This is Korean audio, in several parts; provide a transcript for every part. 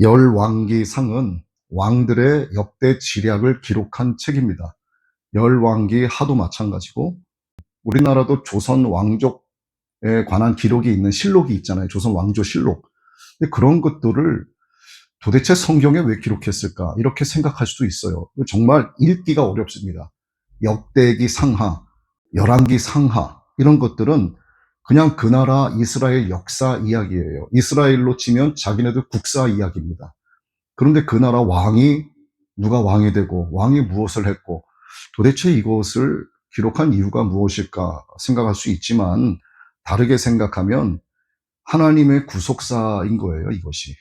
열왕기상은 왕들의 역대 지략을 기록한 책입니다. 열왕기 하도 마찬가지고 우리나라도 조선 왕족에 관한 기록이 있는 실록이 있잖아요. 조선 왕조 실록. 근데 그런 것들을 도대체 성경에 왜 기록했을까? 이렇게 생각할 수도 있어요. 정말 읽기가 어렵습니다. 역대기 상하, 열왕기 상하 이런 것들은 그냥 그 나라 이스라엘 역사 이야기예요. 이스라엘로 치면 자기네들 국사 이야기입니다. 그런데 그 나라 왕이 누가 왕이 되고 왕이 무엇을 했고 도대체 이것을 기록한 이유가 무엇일까 생각할 수 있지만 다르게 생각하면 하나님의 구속사인 거예요, 이것이.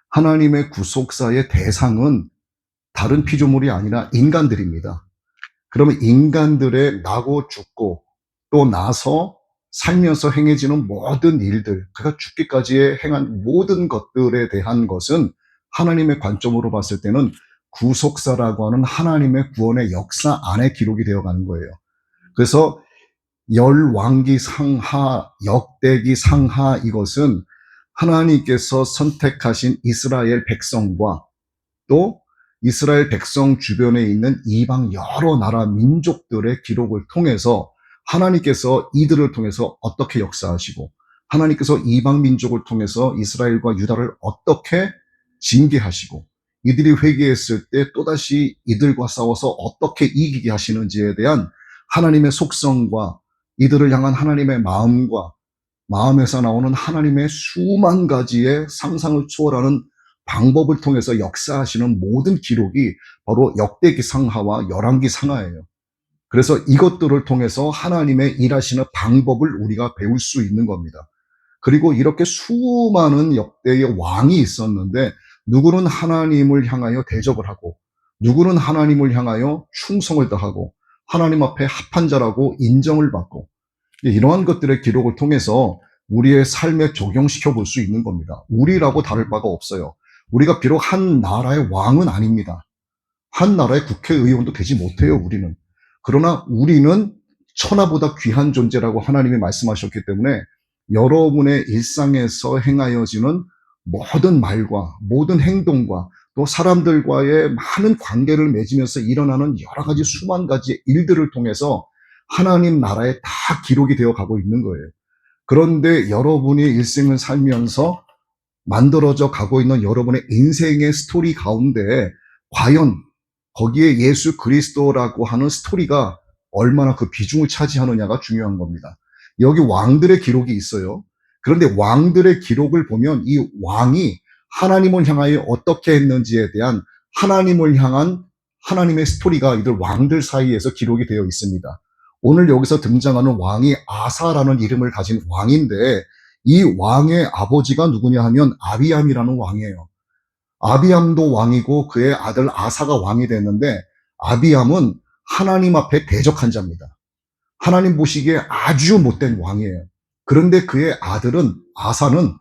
하나님의 구속사의 대상은 다른 피조물이 아니라 인간들입니다. 그러면 인간들의 나고 죽고 또 나서 살면서 행해지는 모든 일들, 그가 죽기까지의 행한 모든 것들에 대한 것은 하나님의 관점으로 봤을 때는 구속사라고 하는 하나님의 구원의 역사 안에 기록이 되어가는 거예요. 그래서 열왕기 상하, 역대기 상하 이것은 하나님께서 선택하신 이스라엘 백성과 또 이스라엘 백성 주변에 있는 이방 여러 나라 민족들의 기록을 통해서 하나님께서 이들을 통해서 어떻게 역사하시고 하나님께서 이방 민족을 통해서 이스라엘과 유다를 어떻게 징계하시고 이들이 회개했을 때 또다시 이들과 싸워서 어떻게 이기게 하시는지에 대한 하나님의 속성과 이들을 향한 하나님의 마음과 마음에서 나오는 하나님의 수만 가지의 상상을 초월하는 방법을 통해서 역사하시는 모든 기록이 바로 역대기 상하와 열왕기 상하예요. 그래서 이것들을 통해서 하나님의 일하시는 방법을 우리가 배울 수 있는 겁니다. 그리고 이렇게 수많은 역대의 왕이 있었는데 누구는 하나님을 향하여 대적을 하고 누구는 하나님을 향하여 충성을 다하고 하나님 앞에 합한 자라고 인정을 받고 이러한 것들의 기록을 통해서 우리의 삶에 적용시켜 볼 수 있는 겁니다. 우리라고 다를 바가 없어요. 우리가 비록 한 나라의 왕은 아닙니다. 한 나라의 국회의원도 되지 못해요, 우리는. 그러나 우리는 천하보다 귀한 존재라고 하나님이 말씀하셨기 때문에 여러분의 일상에서 행하여지는 모든 말과 모든 행동과 또 사람들과의 많은 관계를 맺으면서 일어나는 여러 가지 수만 가지 일들을 통해서 하나님 나라에 다 기록이 되어 가고 있는 거예요. 그런데 여러분이 일생을 살면서 만들어져 가고 있는 여러분의 인생의 스토리 가운데 과연 거기에 예수 그리스도라고 하는 스토리가 얼마나 그 비중을 차지하느냐가 중요한 겁니다. 여기 왕들의 기록이 있어요. 그런데 왕들의 기록을 보면 이 왕이 하나님을 향하여 어떻게 했는지에 대한 하나님을 향한 하나님의 스토리가 이들 왕들 사이에서 기록이 되어 있습니다. 오늘 여기서 등장하는 왕이 아사라는 이름을 가진 왕인데 이 왕의 아버지가 누구냐 하면 아비암이라는 왕이에요. 아비암도 왕이고 그의 아들 아사가 왕이 됐는데 아비암은 하나님 앞에 대적한 자입니다. 하나님 보시기에 아주 못된 왕이에요. 그런데 그의 아들은 아사는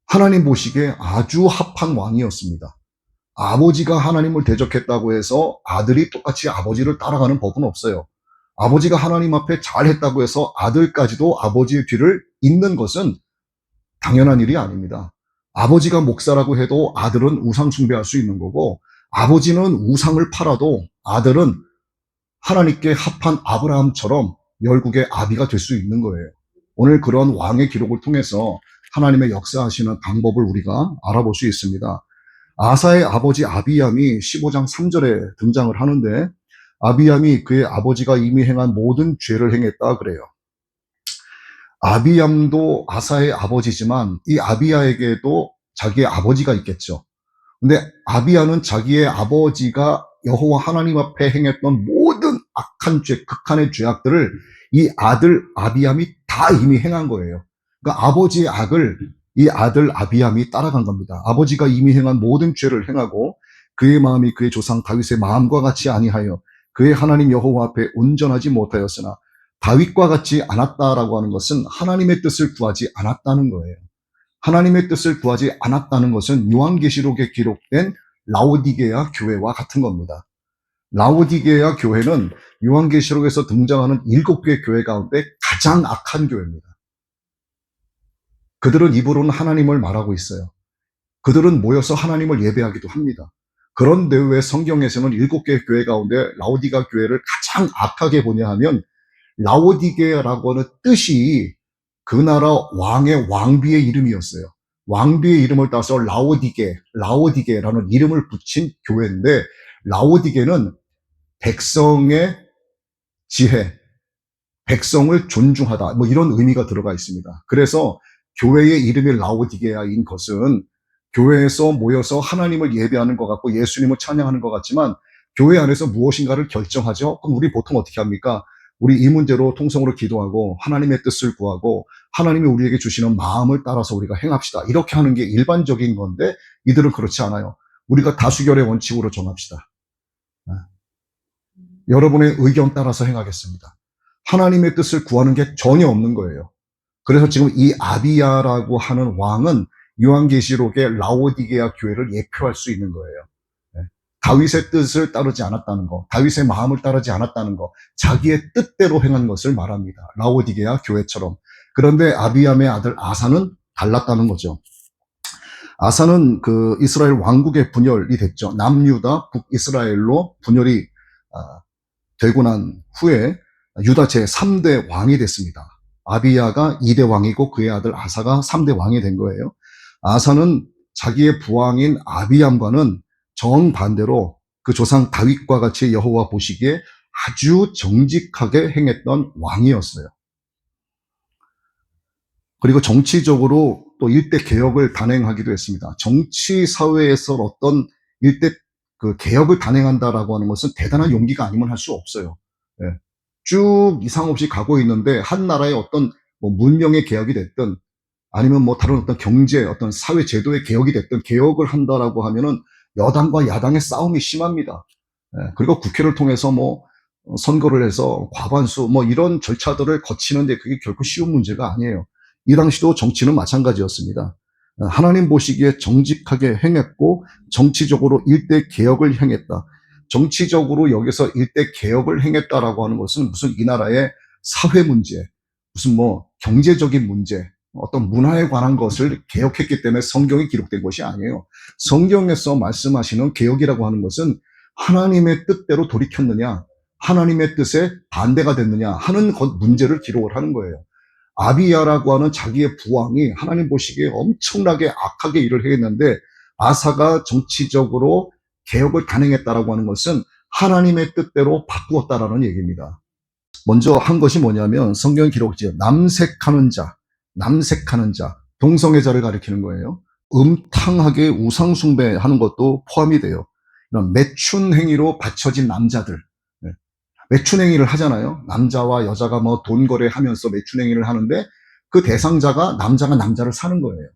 하나님 보시기에 아주 합한 왕이었습니다. 아버지가 하나님을 대적했다고 해서 아들이 똑같이 아버지를 따라가는 법은 없어요. 아버지가 하나님 앞에 잘했다고 해서 아들까지도 아버지의 뒤를 잇는 것은 당연한 일이 아닙니다. 아버지가 목사라고 해도 아들은 우상 숭배할 수 있는 거고 아버지는 우상을 팔아도 아들은 하나님께 합한 아브라함처럼 열국의 아비가 될 수 있는 거예요. 오늘 그런 왕의 기록을 통해서 하나님의 역사하시는 방법을 우리가 알아볼 수 있습니다. 아사의 아버지 아비암이 15장 3절에 등장을 하는데 아비암이 그의 아버지가 이미 행한 모든 죄를 행했다 그래요. 아비암도 아사의 아버지지만 이 아비야에게도 자기의 아버지가 있겠죠. 근데 아비야는 자기의 아버지가 여호와 하나님 앞에 행했던 모든 악한 죄, 극한의 죄악들을 이 아들 아비암이 다 이미 행한 거예요. 그러니까 아버지의 악을 이 아들 아비암이 따라간 겁니다. 아버지가 이미 행한 모든 죄를 행하고 그의 마음이 그의 조상 다윗의 마음과 같이 아니하여 그의 하나님 여호와 앞에 온전하지 못하였으나 다윗과 같지 않았다라고 하는 것은 하나님의 뜻을 구하지 않았다는 거예요. 하나님의 뜻을 구하지 않았다는 것은 요한계시록에 기록된 라오디게아 교회와 같은 겁니다. 라오디게아 교회는 요한계시록에서 등장하는 7개의 교회 가운데 가장 악한 교회입니다. 그들은 입으로는 하나님을 말하고 있어요. 그들은 모여서 하나님을 예배하기도 합니다. 그런데 왜 성경에서는 7개의 교회 가운데 라오디가 교회를 가장 악하게 보냐 하면, 라오디게라고 하는 뜻이 그 나라 왕의 왕비의 이름이었어요. 왕비의 이름을 따서 라오디게라는 이름을 붙인 교회인데, 라오디게는 백성의 지혜, 백성을 존중하다, 뭐 이런 의미가 들어가 있습니다. 그래서 교회의 이름이 라오디게아인 것은 교회에서 모여서 하나님을 예배하는 것 같고 예수님을 찬양하는 것 같지만, 교회 안에서 무엇인가를 결정하죠. 그럼 우리 보통 어떻게 합니까? 우리 이 문제로 통성으로 기도하고 하나님의 뜻을 구하고 하나님이 우리에게 주시는 마음을 따라서 우리가 행합시다, 이렇게 하는 게 일반적인 건데, 이들은 그렇지 않아요. 우리가 다수결의 원칙으로 정합시다. 여러분의 의견 따라서 행하겠습니다. 하나님의 뜻을 구하는 게 전혀 없는 거예요. 그래서 지금 이 아비야라고 하는 왕은 요한계시록의 라오디게아 교회를 예표할 수 있는 거예요. 다윗의 뜻을 따르지 않았다는 거, 다윗의 마음을 따르지 않았다는 거, 자기의 뜻대로 행한 것을 말합니다. 라오디게아 교회처럼. 그런데 아비암의 아들 아사는 달랐다는 거죠. 아사는 그 이스라엘 왕국의 분열이 됐죠. 남유다, 북이스라엘로 분열이 되고 난 후에 유다 제3대 왕이 됐습니다. 아비야가 2대 왕이고 그의 아들 아사가 3대 왕이 된 거예요. 아사는 자기의 부왕인 아비암과는 정반대로 그 조상 다윗과 같이 여호와 보시기에 아주 정직하게 행했던 왕이었어요. 그리고 정치적으로 또 일대 개혁을 단행하기도 했습니다. 정치 사회에서 어떤 일대 그 개혁을 단행한다라고 하는 것은 대단한 용기가 아니면 할 수 없어요. 예. 쭉 이상 없이 가고 있는데 한 나라의 어떤 뭐 문명의 개혁이 됐든 아니면 뭐 다른 어떤 경제, 어떤 사회 제도의 개혁이 됐든 개혁을 한다라고 하면은 여당과 야당의 싸움이 심합니다. 예. 그리고 국회를 통해서 뭐 선거를 해서 과반수 뭐 이런 절차들을 거치는데 그게 결코 쉬운 문제가 아니에요. 이 당시도 정치는 마찬가지였습니다. 하나님 보시기에 정직하게 행했고 정치적으로 일대 개혁을 행했다. 정치적으로 여기서 일대 개혁을 행했다라고 하는 것은 무슨 이 나라의 사회 문제, 무슨 뭐 경제적인 문제, 어떤 문화에 관한 것을 개혁했기 때문에 성경이 기록된 것이 아니에요. 성경에서 말씀하시는 개혁이라고 하는 것은 하나님의 뜻대로 돌이켰느냐, 하나님의 뜻에 반대가 됐느냐 하는 문제를 기록을 하는 거예요. 아비야라고 하는 자기의 부왕이 하나님 보시기에 엄청나게 악하게 일을 했는데, 아사가 정치적으로 개혁을 단행했다라고 하는 것은 하나님의 뜻대로 바꾸었다라는 얘기입니다. 먼저 한 것이 뭐냐면 성경 기록지에 남색하는 자, 동성애자를 가리키는 거예요. 음탕하게 우상 숭배하는 것도 포함이 돼요. 이런 매춘 행위로 바쳐진 남자들, 매춘 행위를 하잖아요. 남자와 여자가 뭐 돈 거래하면서 매춘 행위를 하는데 그 대상자가 남자가 남자를 사는 거예요.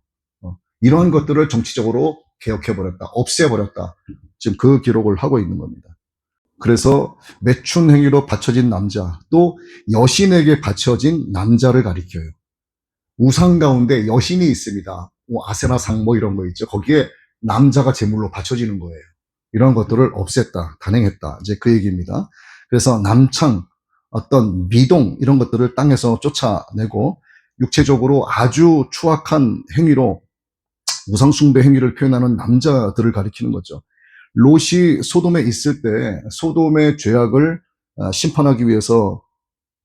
이러한 것들을 정치적으로 개혁해버렸다, 없애버렸다. 지금 그 기록을 하고 있는 겁니다. 그래서 매춘 행위로 바쳐진 남자, 또 여신에게 바쳐진 남자를 가리켜요. 우상 가운데 여신이 있습니다. 뭐 아세나상 뭐 이런 거 있죠. 거기에 남자가 제물로 바쳐지는 거예요. 이런 것들을 없앴다, 단행했다. 이제 그 얘기입니다. 그래서 남창, 어떤 미동 이런 것들을 땅에서 쫓아내고 육체적으로 아주 추악한 행위로 우상숭배 행위를 표현하는 남자들을 가리키는 거죠. 롯이 소돔에 있을 때 소돔의 죄악을 심판하기 위해서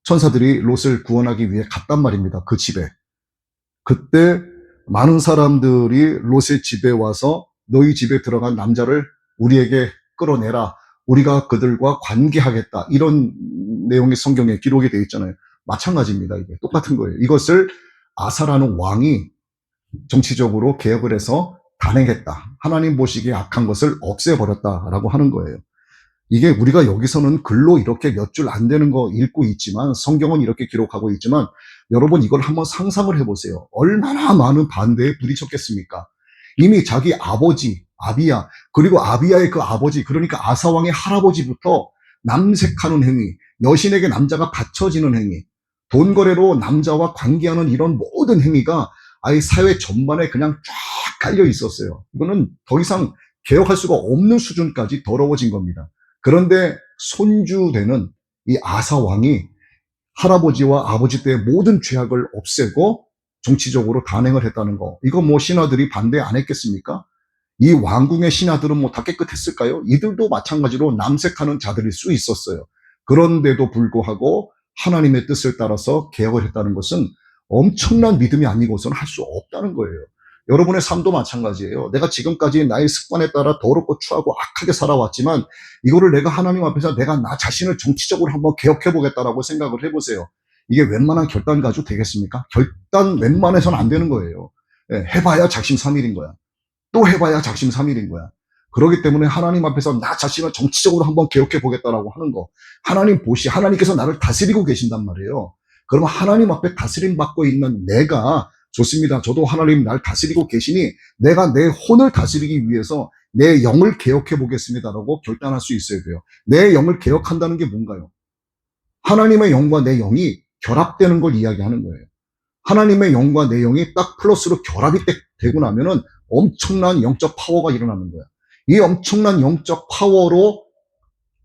천사들이 롯을 구원하기 위해 갔단 말입니다. 그 집에. 그때 많은 사람들이 롯의 집에 와서 너희 집에 들어간 남자를 우리에게 끌어내라, 우리가 그들과 관계하겠다, 이런 내용이 성경에 기록이 되어 있잖아요. 마찬가지입니다. 이게 똑같은 거예요. 이것을 아사라는 왕이 정치적으로 개혁을 해서 단행했다, 하나님 보시기에 악한 것을 없애버렸다라고 하는 거예요. 이게 우리가 여기서는 글로 이렇게 몇 줄 안 되는 거 읽고 있지만, 성경은 이렇게 기록하고 있지만, 여러분 이걸 한번 상상을 해보세요. 얼마나 많은 반대에 부딪혔겠습니까? 이미 자기 아버지 아비야, 그리고 아비야의 그 아버지, 그러니까 아사왕의 할아버지부터 남색하는 행위, 여신에게 남자가 바쳐지는 행위, 돈 거래로 남자와 관계하는 이런 모든 행위가 아예 사회 전반에 그냥 쫙 깔려 있었어요. 이거는 더 이상 개혁할 수가 없는 수준까지 더러워진 겁니다. 그런데 손주되는 이 아사 왕이 할아버지와 아버지 때의 모든 죄악을 없애고 정치적으로 단행을 했다는 거, 이거 뭐 신하들이 반대 안 했겠습니까? 이 왕궁의 신하들은 뭐 다 깨끗했을까요? 이들도 마찬가지로 남색하는 자들일 수 있었어요. 그런데도 불구하고 하나님의 뜻을 따라서 개혁을 했다는 것은 엄청난 믿음이 아니고서는 할 수 없다는 거예요. 여러분의 삶도 마찬가지예요. 내가 지금까지 나의 습관에 따라 더럽고 추하고 악하게 살아왔지만 이거를 내가 하나님 앞에서 내가 나 자신을 정치적으로 한번 개혁해 보겠다라고 생각을 해보세요. 이게 웬만한 결단 가지고 되겠습니까? 결단 웬만해서는 안 되는 거예요. 예, 해봐야 작심삼일인 거야. 또 해봐야 작심삼일인 거야. 그렇기 때문에 하나님 앞에서 나 자신을 정치적으로 한번 개혁해 보겠다라고 하는 거. 하나님께서 나를 다스리고 계신단 말이에요. 그러면 하나님 앞에 다스림 받고 있는 내가 좋습니다. 저도 하나님 날 다스리고 계시니 내가 내 혼을 다스리기 위해서 내 영을 개혁해 보겠습니다라고 결단할 수 있어야 돼요. 내 영을 개혁한다는 게 뭔가요? 하나님의 영과 내 영이 결합되는 걸 이야기하는 거예요. 하나님의 영과 내 영이 딱 플러스로 결합이 되고 나면은 엄청난 영적 파워가 일어나는 거야. 이 엄청난 영적 파워로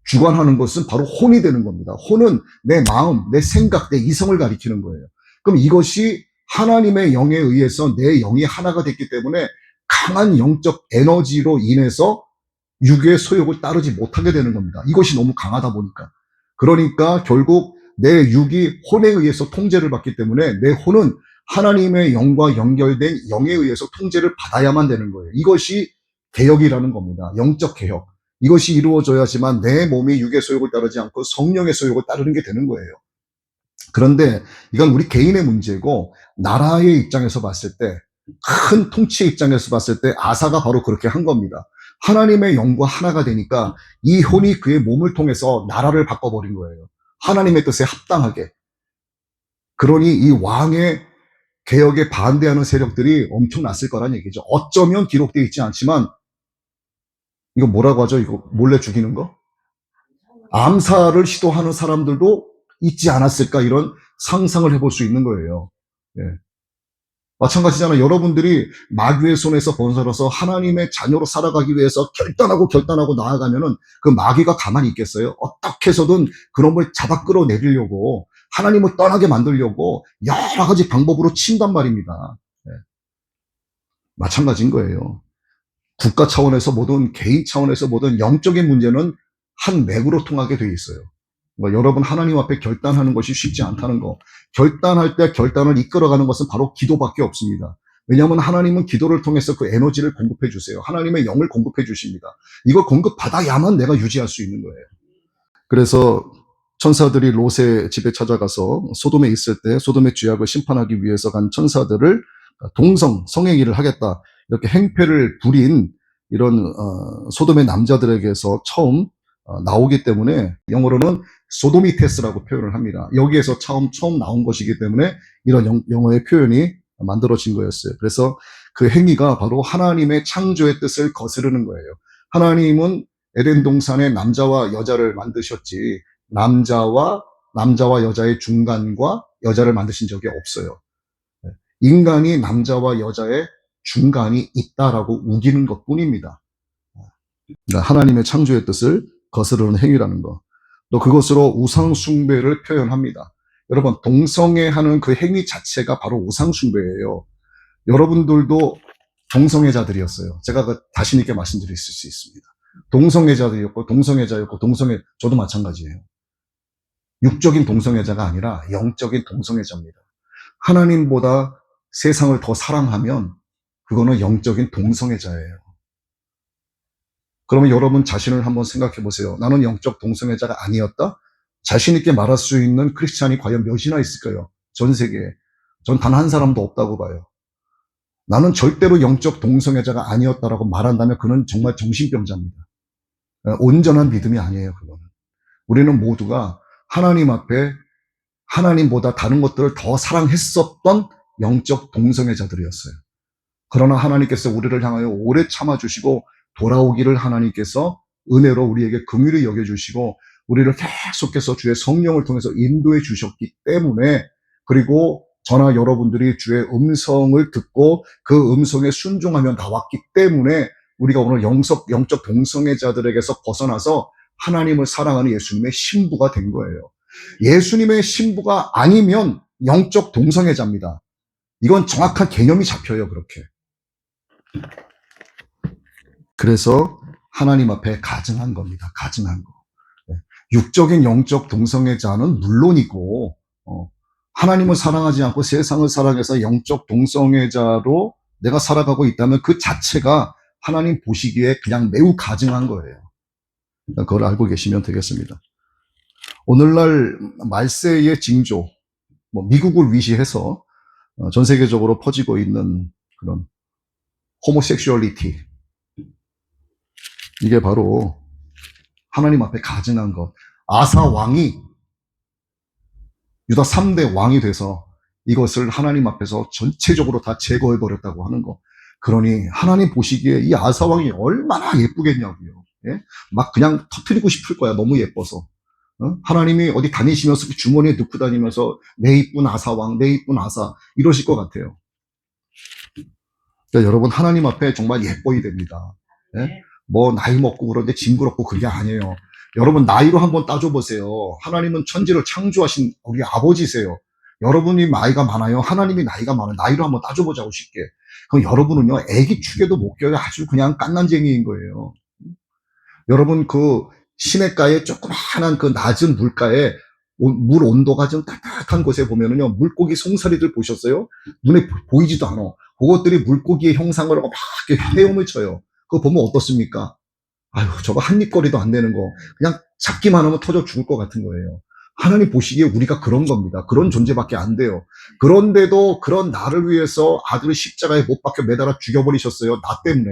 주관하는 것은 바로 혼이 되는 겁니다. 혼은 내 마음, 내 생각, 내 이성을 가리키는 거예요. 그럼 이것이 하나님의 영에 의해서 내 영이 하나가 됐기 때문에 강한 영적 에너지로 인해서 육의 소욕을 따르지 못하게 되는 겁니다. 이것이 너무 강하다 보니까. 그러니까 결국 내 육이 혼에 의해서 통제를 받기 때문에 내 혼은 하나님의 영과 연결된 영에 의해서 통제를 받아야만 되는 거예요. 이것이 개혁이라는 겁니다. 영적 개혁. 이것이 이루어져야지만 내 몸이 육의 소욕을 따르지 않고 성령의 소욕을 따르는 게 되는 거예요. 그런데 이건 우리 개인의 문제고 나라의 입장에서 봤을 때, 큰 통치의 입장에서 봤을 때 아사가 바로 그렇게 한 겁니다. 하나님의 영과 하나가 되니까 이 혼이 그의 몸을 통해서 나라를 바꿔버린 거예요. 하나님의 뜻에 합당하게. 그러니 이 왕의 개혁에 반대하는 세력들이 엄청났을 거란 얘기죠. 어쩌면 기록되어 있지 않지만 이거 뭐라고 하죠? 이거 몰래 죽이는 거? 암살을 시도하는 사람들도 있지 않았을까, 이런 상상을 해볼 수 있는 거예요. 예. 마찬가지잖아요. 여러분들이 마귀의 손에서 번설어서 하나님의 자녀로 살아가기 위해서 결단하고 나아가면은 그 마귀가 가만히 있겠어요? 어떻게 해서든 그놈을 잡아 끌어내리려고, 하나님을 떠나게 만들려고 여러 가지 방법으로 친단 말입니다. 예. 마찬가지인 거예요. 국가 차원에서 뭐든 개인 차원에서 뭐든 영적인 문제는 한 맥으로 통하게 돼 있어요. 여러분 하나님 앞에 결단하는 것이 쉽지 않다는 거. 결단할 때 결단을 이끌어가는 것은 바로 기도밖에 없습니다. 왜냐하면 하나님은 기도를 통해서 그 에너지를 공급해 주세요. 하나님의 영을 공급해 주십니다. 이걸 공급받아야만 내가 유지할 수 있는 거예요. 그래서 천사들이 롯의 집에 찾아가서 소돔에 있을 때 소돔의 죄악을 심판하기 위해서 간 천사들을 성행위를 하겠다, 이렇게 행패를 부린 이런 소돔의 남자들에게서 처음 나오기 때문에 영어로는 소도미테스라고 표현을 합니다. 여기에서 처음 나온 것이기 때문에 이런 영어의 표현이 만들어진 거였어요. 그래서 그 행위가 바로 하나님의 창조의 뜻을 거스르는 거예요. 하나님은 에덴 동산에 남자와 여자를 만드셨지 남자와 여자의 중간과 여자를 만드신 적이 없어요. 인간이 남자와 여자의 중간이 있다라고 우기는 것뿐입니다. 그러니까 하나님의 창조의 뜻을 거스르는 행위라는 거. 또 그것으로 우상 숭배를 표현합니다. 여러분, 동성애하는 그 행위 자체가 바로 우상 숭배예요. 여러분들도 동성애자들이었어요. 제가 그 자신 있게 말씀드릴 수 있습니다. 동성애자였고 저도 마찬가지예요. 육적인 동성애자가 아니라 영적인 동성애자입니다. 하나님보다 세상을 더 사랑하면 그거는 영적인 동성애자예요. 그러면 여러분 자신을 한번 생각해 보세요. 나는 영적 동성애자가 아니었다? 자신 있게 말할 수 있는 크리스찬이 과연 몇이나 있을까요? 전 세계에. 전 단 한 사람도 없다고 봐요. 나는 절대로 영적 동성애자가 아니었다라고 말한다면 그는 정말 정신병자입니다. 온전한 믿음이 아니에요, 그거는. 우리는 모두가 하나님 앞에 하나님보다 다른 것들을 더 사랑했었던 영적 동성애자들이었어요. 그러나 하나님께서 우리를 향하여 오래 참아주시고 돌아오기를 하나님께서 은혜로 우리에게 긍휼히 여겨주시고 우리를 계속해서 주의 성령을 통해서 인도해 주셨기 때문에, 그리고 저나 여러분들이 주의 음성을 듣고 그 음성에 순종하며 나왔기 때문에 우리가 오늘 영적 동성애자들에게서 벗어나서 하나님을 사랑하는 예수님의 신부가 된 거예요. 예수님의 신부가 아니면 영적 동성애자입니다. 이건 정확한 개념이 잡혀요, 그렇게. 그래서 하나님 앞에 가증한 겁니다. 가증한 거. 육적인 영적 동성애자는 물론이고 하나님을 사랑하지 않고 세상을 사랑해서 영적 동성애자로 내가 살아가고 있다면 그 자체가 하나님 보시기에 그냥 매우 가증한 거예요. 그걸 알고 계시면 되겠습니다. 오늘날 말세의 징조, 미국을 위시해서 전 세계적으로 퍼지고 있는 그런 호모섹슈얼리티, 이게 바로 하나님 앞에 가증한 것. 아사 왕이 유다 3대 왕이 돼서 이것을 하나님 앞에서 전체적으로 다 제거해버렸다고 하는 거. 그러니 하나님 보시기에 이 아사 왕이 얼마나 예쁘겠냐고요. 예? 막 그냥 터뜨리고 싶을 거야. 너무 예뻐서. 하나님이 어디 다니시면서 주머니에 넣고 다니면서 내 이쁜 아사 왕, 내 이쁜 아사 이러실 것 같아요. 그러니까 여러분 하나님 앞에 정말 예뻐야 됩니다. 예? 나이 먹고 그런데 징그럽고 그게 아니에요. 여러분 나이로 한번 따져보세요. 하나님은 천지를 창조하신 우리 아버지세요. 여러분이 나이가 많아요. 하나님이 나이가 많아요. 나이로 한번 따져보자고 쉽게. 그럼 여러분은요, 애기 축에도 못 껴요. 아주 그냥 깐난쟁이인 거예요. 여러분 그 시냇가에 조그마한 그 낮은 물가에 물 온도가 좀 따뜻한 곳에 보면은요, 물고기 송사리들 보셨어요? 눈에 보이지도 않아. 그것들이 물고기의 형상을 하고 막 이렇게 헤엄을 쳐요. 그거 보면 어떻습니까? 아유, 저거 한 입거리도 안 되는 거. 그냥 잡기만 하면 터져 죽을 것 같은 거예요. 하나님 보시기에 우리가 그런 겁니다. 그런 존재밖에 안 돼요. 그런데도 그런 나를 위해서 아들을 십자가에 못 박혀 매달아 죽여버리셨어요. 나 때문에.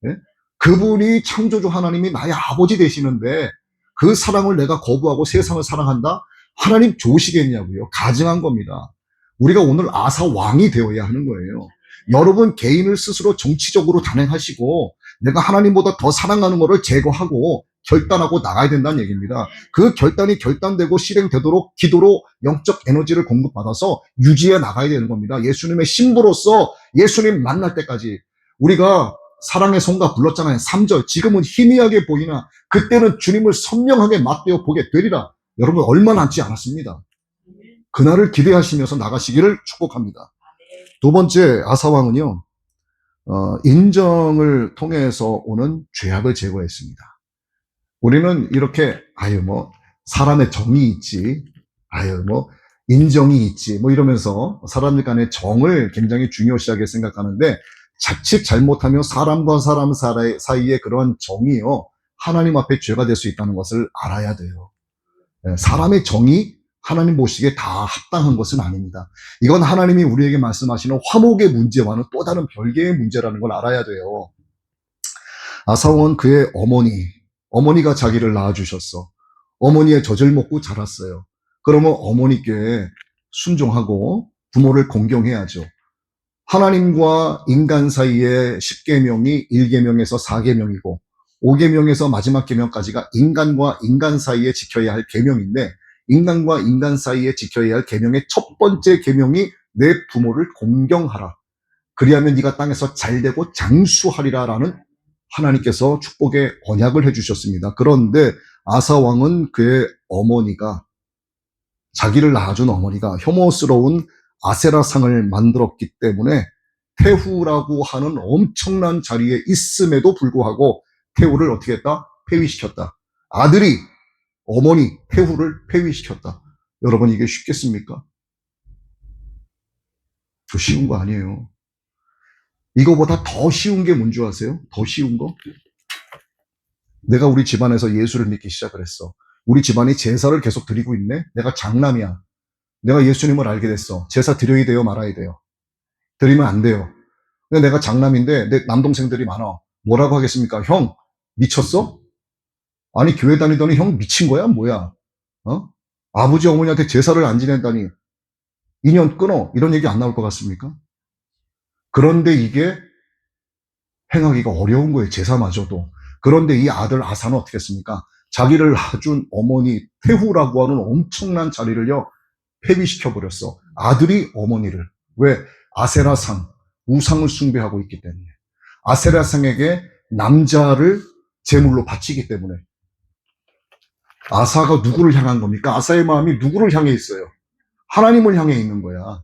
예? 그분이 창조주 하나님이 나의 아버지 되시는데 그 사랑을 내가 거부하고 세상을 사랑한다? 하나님 좋으시겠냐고요. 가증한 겁니다. 우리가 오늘 아사 왕이 되어야 하는 거예요. 여러분 개인을 스스로 정치적으로 단행하시고 내가 하나님보다 더 사랑하는 것을 제거하고 결단하고 나가야 된다는 얘기입니다. 그 결단이 결단되고 실행되도록 기도로 영적 에너지를 공급받아서 유지해 나가야 되는 겁니다. 예수님의 신부로서 예수님 만날 때까지. 우리가 사랑의 성가 불렀잖아요. 3절. 지금은 희미하게 보이나 그때는 주님을 선명하게 맞대어 보게 되리라. 여러분 얼마 남지 않았습니다. 그날을 기대하시면서 나가시기를 축복합니다. 두 번째 아사왕은요, 인정을 통해서 오는 죄악을 제거했습니다. 우리는 이렇게 사람의 정이 있지, 인정이 있지, 이러면서 사람들 간의 정을 굉장히 중요시하게 생각하는데 자칫 잘못하면 사람과 사람 사이에 그런 정이요, 하나님 앞에 죄가 될 수 있다는 것을 알아야 돼요. 사람의 정이 하나님 보시기에 다 합당한 것은 아닙니다. 이건 하나님이 우리에게 말씀하시는 화목의 문제와는 또 다른 별개의 문제라는 걸 알아야 돼요. 아사원 그의 어머니가 자기를 낳아주셨어. 어머니의 젖을 먹고 자랐어요. 그러면 어머니께 순종하고 부모를 공경해야죠. 하나님과 인간 사이의 10계명이 1계명에서 4계명이고 5계명에서 마지막 계명까지가 인간과 인간 사이에 지켜야 할 계명인데 인간과 인간 사이에 지켜야 할 계명의 첫 번째 계명이 내 부모를 공경하라. 그리하면 네가 땅에서 잘되고 장수하리라라는 하나님께서 축복의 언약을 해주셨습니다. 그런데 아사 왕은 그의 어머니가 자기를 낳아준 어머니가 혐오스러운 아세라상을 만들었기 때문에 태후라고 하는 엄청난 자리에 있음에도 불구하고 태후를 어떻게 했다? 폐위시켰다. 아들이 어머니 태후를 폐위시켰다. 여러분 이게 쉽겠습니까? 저 쉬운 거 아니에요. 이거보다 더 쉬운 게 뭔지 아세요? 더 쉬운 거? 내가 우리 집안에서 예수를 믿기 시작을 했어. 우리 집안이 제사를 계속 드리고 있네? 내가 장남이야. 내가 예수님을 알게 됐어. 제사 드려야 돼요? 말아야 돼요? 드리면 안 돼요. 근데 내가 장남인데 내 남동생들이 많아. 뭐라고 하겠습니까? 형, 미쳤어? 아니, 교회 다니더니 형 미친 거야? 뭐야? 아버지, 어머니한테 제사를 안 지낸다니. 인연 끊어. 이런 얘기 안 나올 것 같습니까? 그런데 이게 행하기가 어려운 거예요. 제사마저도. 그런데 이 아들 아사는 어떻게 했습니까? 자기를 낳아준 어머니 태후라고 하는 엄청난 자리를요, 폐위시켜버렸어. 아들이 어머니를. 왜? 아세라상, 우상을 숭배하고 있기 때문에. 아세라상에게 남자를 제물로 바치기 때문에. 아사가 누구를 향한 겁니까? 아사의 마음이 누구를 향해 있어요? 하나님을 향해 있는 거야.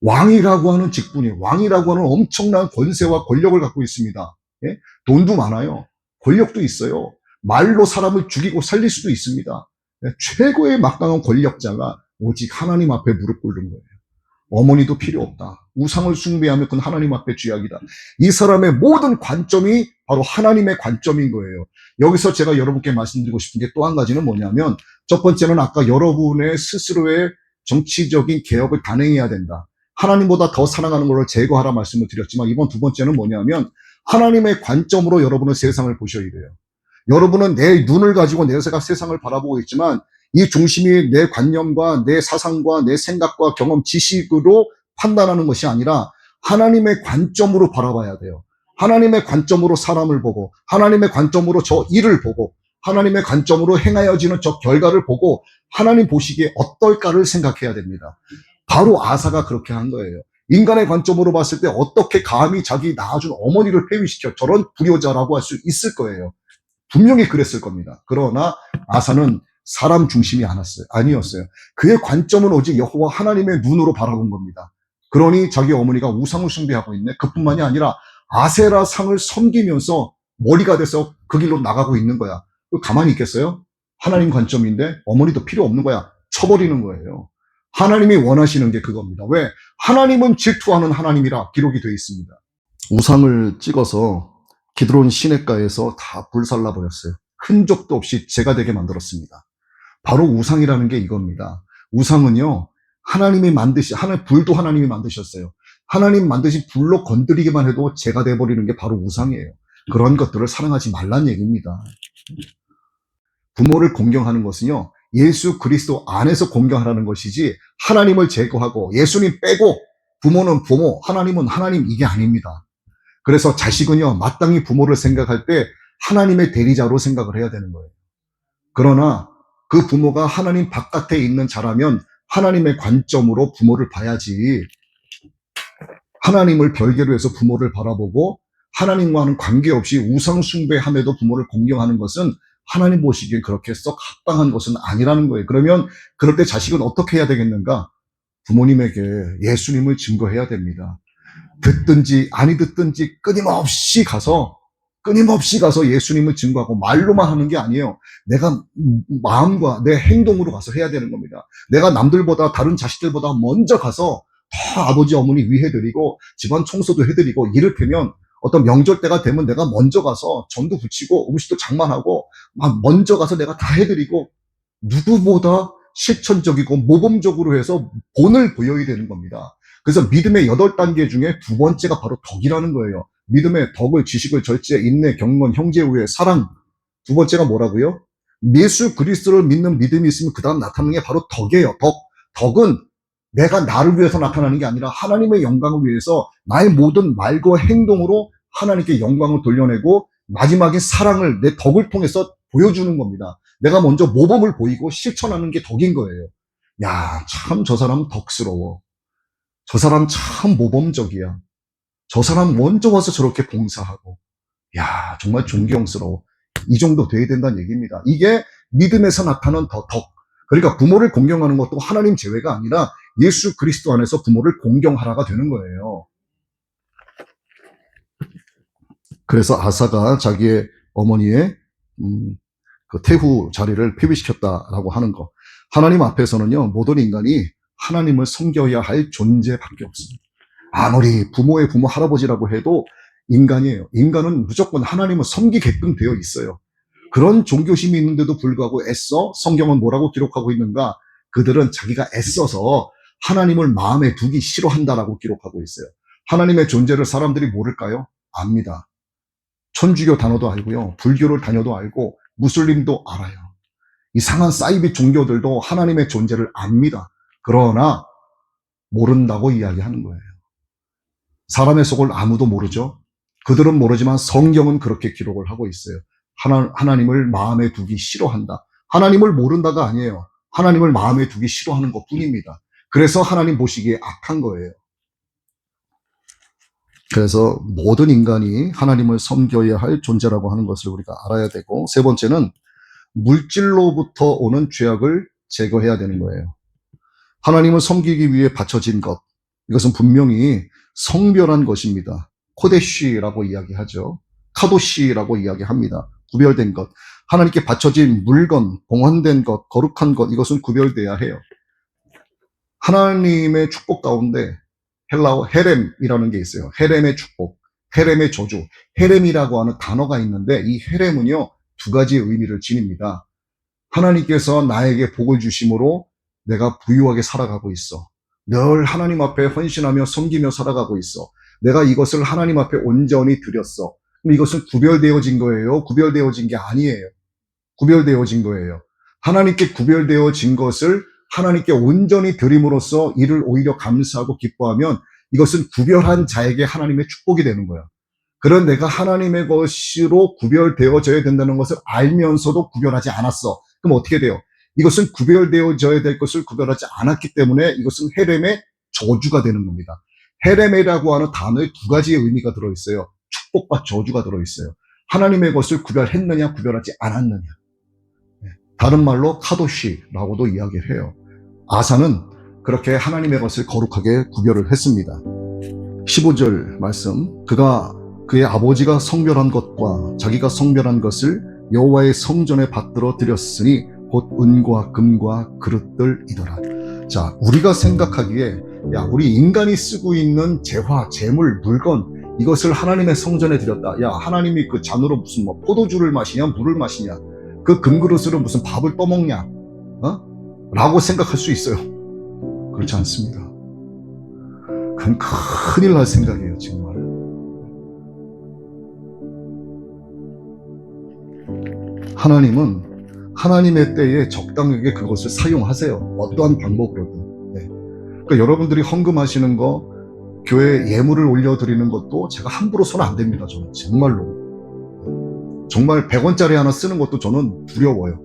왕이라고 하는 직분이, 왕이라고 하는 엄청난 권세와 권력을 갖고 있습니다. 예? 돈도 많아요. 권력도 있어요. 말로 사람을 죽이고 살릴 수도 있습니다. 예? 최고의 막강한 권력자가 오직 하나님 앞에 무릎 꿇는 거예요. 어머니도 필요 없다. 우상을 숭배하며 그건 하나님 앞에 죄악이다. 이 사람의 모든 관점이 바로 하나님의 관점인 거예요. 여기서 제가 여러분께 말씀드리고 싶은 게 또 한 가지는 뭐냐면, 첫 번째는 아까 여러분의 스스로의 정치적인 개혁을 단행해야 된다. 하나님보다 더 사랑하는 것을 제거하라 말씀을 드렸지만, 이번 두 번째는 뭐냐면 하나님의 관점으로 여러분은 세상을 보셔야 돼요. 여러분은 내 눈을 가지고 내가 세상을 바라보고 있지만 이 중심이 내 관념과 내 사상과 내 생각과 경험, 지식으로 판단하는 것이 아니라 하나님의 관점으로 바라봐야 돼요. 하나님의 관점으로 사람을 보고, 하나님의 관점으로 저 일을 보고, 하나님의 관점으로 행하여지는 저 결과를 보고 하나님 보시기에 어떨까를 생각해야 됩니다. 바로 아사가 그렇게 한 거예요. 인간의 관점으로 봤을 때 어떻게 감히 자기 낳아준 어머니를 폐위시켜, 저런 불효자라고 할 수 있을 거예요. 분명히 그랬을 겁니다. 그러나 아사는 사람 중심이 아니었어요. 그의 관점은 오직 여호와 하나님의 눈으로 바라본 겁니다. 그러니 자기 어머니가 우상을 숭배하고 있네. 그뿐만이 아니라 아세라 상을 섬기면서 머리가 돼서 그 길로 나가고 있는 거야. 가만히 있겠어요? 하나님 관점인데 어머니도 필요 없는 거야. 쳐버리는 거예요. 하나님이 원하시는 게 그겁니다. 왜? 하나님은 질투하는 하나님이라 기록이 되어 있습니다. 우상을 찍어서 기드론 시냇가에서 다 불살라 버렸어요. 흔적도 없이 재가 되게 만들었습니다. 바로 우상이라는 게 이겁니다. 우상은요, 불도 하나님이 만드셨어요. 하나님 만드신 불로 건드리기만 해도 재가 돼버리는 게 바로 우상이에요. 그런 것들을 사랑하지 말란 얘기입니다. 부모를 공경하는 것은요, 예수 그리스도 안에서 공경하라는 것이지 하나님을 제거하고 예수님 빼고 부모는 부모, 하나님은 하나님, 이게 아닙니다. 그래서 자식은요, 마땅히 부모를 생각할 때 하나님의 대리자로 생각을 해야 되는 거예요. 그러나 그 부모가 하나님 바깥에 있는 자라면 하나님의 관점으로 부모를 봐야지, 하나님을 별개로 해서 부모를 바라보고 하나님과는 관계없이 우상 숭배함에도 부모를 공경하는 것은 하나님 보시기에 그렇게 썩 합당한 것은 아니라는 거예요. 그러면 그럴 때 자식은 어떻게 해야 되겠는가? 부모님에게 예수님을 증거해야 됩니다. 듣든지 아니 듣든지 끊임없이 가서 예수님을 증거하고, 말로만 하는 게 아니에요. 내가 마음과 내 행동으로 가서 해야 되는 겁니다. 내가 남들보다, 다른 자식들보다 먼저 가서 다 아버지 어머니 위해드리고 집안 청소도 해드리고, 이를테면 어떤 명절 때가 되면 내가 먼저 가서 전도 붙이고 음식도 장만하고 막 먼저 가서 내가 다 해드리고, 누구보다 실천적이고 모범적으로 해서 본을 보여야 되는 겁니다. 그래서 믿음의 8단계 중에 두 번째가 바로 덕이라는 거예요. 믿음의 덕을, 지식을, 절제, 인내, 경건, 형제 우애, 사랑. 두 번째가 뭐라고요? 예수 그리스도를 믿는 믿음이 있으면 그 다음 나타나는 게 바로 덕이에요. 덕은 내가 나를 위해서 나타나는 게 아니라 하나님의 영광을 위해서 나의 모든 말과 행동으로 하나님께 영광을 돌려내고 마지막에 사랑을 내 덕을 통해서 보여주는 겁니다. 내가 먼저 모범을 보이고 실천하는 게 덕인 거예요. 야, 참 저 사람 덕스러워. 저 사람 참 모범적이야. 저 사람 먼저 와서 저렇게 봉사하고. 야, 정말 존경스러워. 이 정도 돼야 된다는 얘기입니다. 이게 믿음에서 나타나는 덕. 그러니까 부모를 공경하는 것도 하나님 제외가 아니라 예수 그리스도 안에서 부모를 공경하라가 되는 거예요. 그래서 아사가 자기의 어머니의 그 태후 자리를 폐위시켰다라고 하는 거. 하나님 앞에서는요, 모든 인간이 하나님을 섬겨야 할 존재밖에 없습니다. 아무리 부모의 부모, 할아버지라고 해도 인간이에요. 인간은 무조건 하나님을 섬기게끔 되어 있어요. 그런 종교심이 있는데도 불구하고 애써 성경은 뭐라고 기록하고 있는가? 그들은 자기가 애써서 하나님을 마음에 두기 싫어한다라고 기록하고 있어요. 하나님의 존재를 사람들이 모를까요? 압니다. 천주교 단어도 알고요. 불교를 다녀도 알고 무슬림도 알아요. 이상한 사이비 종교들도 하나님의 존재를 압니다. 그러나 모른다고 이야기하는 거예요. 사람의 속을 아무도 모르죠. 그들은 모르지만 성경은 그렇게 기록을 하고 있어요. 하나님을 마음에 두기 싫어한다. 하나님을 모른다가 아니에요. 하나님을 마음에 두기 싫어하는 것 뿐입니다. 그래서 하나님 보시기에 악한 거예요. 그래서 모든 인간이 하나님을 섬겨야 할 존재라고 하는 것을 우리가 알아야 되고, 세 번째는 물질로부터 오는 죄악을 제거해야 되는 거예요. 하나님을 섬기기 위해 바쳐진 것, 이것은 분명히 성별한 것입니다. 코데쉬라고 이야기하죠. 카도시라고 이야기합니다. 구별된 것. 하나님께 바쳐진 물건, 봉헌된 것, 거룩한 것, 이것은 구별돼야 해요. 하나님의 축복 가운데 헬라어 헤렘이라는 게 있어요. 헤렘의 축복, 헤렘의 저주, 헤렘이라고 하는 단어가 있는데 이 헤렘은요, 두 가지의 의미를 지닙니다. 하나님께서 나에게 복을 주심으로 내가 부유하게 살아가고 있어. 늘 하나님 앞에 헌신하며 섬기며 살아가고 있어. 내가 이것을 하나님 앞에 온전히 드렸어. 그럼 이것은 구별되어진 거예요? 구별되어진 게 아니에요. 구별되어진 거예요. 하나님께 구별되어진 것을 하나님께 온전히 드림으로써 이를 오히려 감사하고 기뻐하면 이것은 구별한 자에게 하나님의 축복이 되는 거야. 그런 내가 하나님의 것으로 구별되어져야 된다는 것을 알면서도 구별하지 않았어. 그럼 어떻게 돼요? 이것은 구별되어져야 될 것을 구별하지 않았기 때문에 이것은 헤렘의 저주가 되는 겁니다. 헤렘이라고 하는 단어에 두 가지의 의미가 들어있어요. 축복과 저주가 들어있어요. 하나님의 것을 구별했느냐, 구별하지 않았느냐. 다른 말로 카도시라고도 이야기를 해요. 아사는 그렇게 하나님의 것을 거룩하게 구별을 했습니다. 15절 말씀, 그가 그의 아버지가 성별한 것과 자기가 성별한 것을 여호와의 성전에 받들어 드렸으니 곧 은과 금과 그릇들이더라. 자, 우리가 생각하기에 야, 우리 인간이 쓰고 있는 재화, 재물, 물건 이것을 하나님의 성전에 드렸다. 야, 하나님이 그 잔으로 무슨 뭐 포도주를 마시냐, 물을 마시냐, 그 금그릇으로 무슨 밥을 떠먹냐, 라고 생각할 수 있어요. 그렇지 않습니다. 그건 큰일 날 생각이에요, 정말. 하나님은 하나님의 때에 적당하게 그것을 사용하세요. 어떠한 방법으로든. 네. 그러니까 여러분들이 헌금하시는 거, 교회 예물을 올려드리는 것도 제가 함부로 손 안 댑니다. 저는 정말로. 정말 100원짜리 하나 쓰는 것도 저는 두려워요.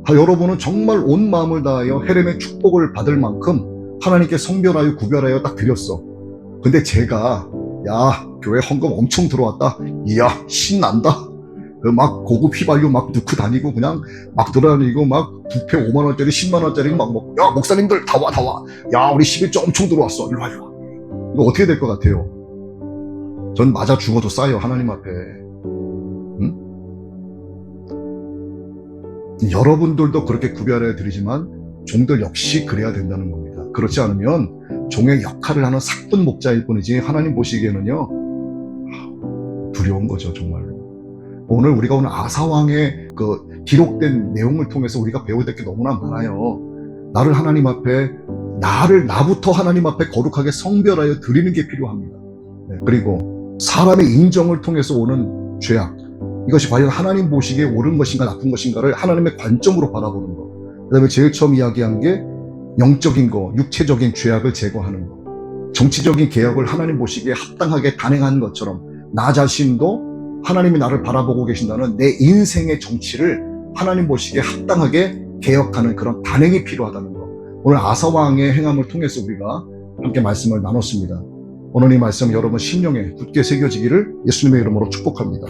여러분은 정말 온 마음을 다하여 헤렘의 축복을 받을 만큼 하나님께 성별하여 구별하여 딱 드렸어. 근데 제가 야, 교회 헌금 엄청 들어왔다. 이야, 신난다. 막 고급 휘발유 막 넣고 다니고 그냥 막 돌아다니고 막 부페 5만원짜리 10만원짜리 막 야, 목사님들 다 와, 다 와. 야, 우리 11조 엄청 들어왔어. 일로 와, 일로 와. 이거 어떻게 될 것 같아요? 전 맞아 죽어도 싸요, 하나님 앞에. 응? 여러분들도 그렇게 구별해 드리지만 종들 역시 그래야 된다는 겁니다. 그렇지 않으면 종의 역할을 하는 사뿐 목자일 뿐이지 하나님 보시기에는요, 두려운 거죠, 정말로. 오늘 아사왕의 그 기록된 내용을 통해서 우리가 배워야 될 게 너무나 많아요. 나를 하나님 앞에, 나부터 하나님 앞에 거룩하게 성별하여 드리는 게 필요합니다. 네, 그리고 사람의 인정을 통해서 오는 죄악, 이것이 과연 하나님 보시기에 옳은 것인가 나쁜 것인가를 하나님의 관점으로 바라보는 것. 그 다음에 제일 처음 이야기한 게 영적인 거, 육체적인 죄악을 제거하는 것. 정치적인 개혁을 하나님 보시기에 합당하게 단행하는 것처럼 나 자신도 하나님이 나를 바라보고 계신다는 내 인생의 정치를 하나님 보시기에 합당하게 개혁하는 그런 단행이 필요하다는 것. 오늘 아사왕의 행함을 통해서 우리가 함께 말씀을 나눴습니다. 오늘 이 말씀 여러분 심령에 굳게 새겨지기를 예수님의 이름으로 축복합니다.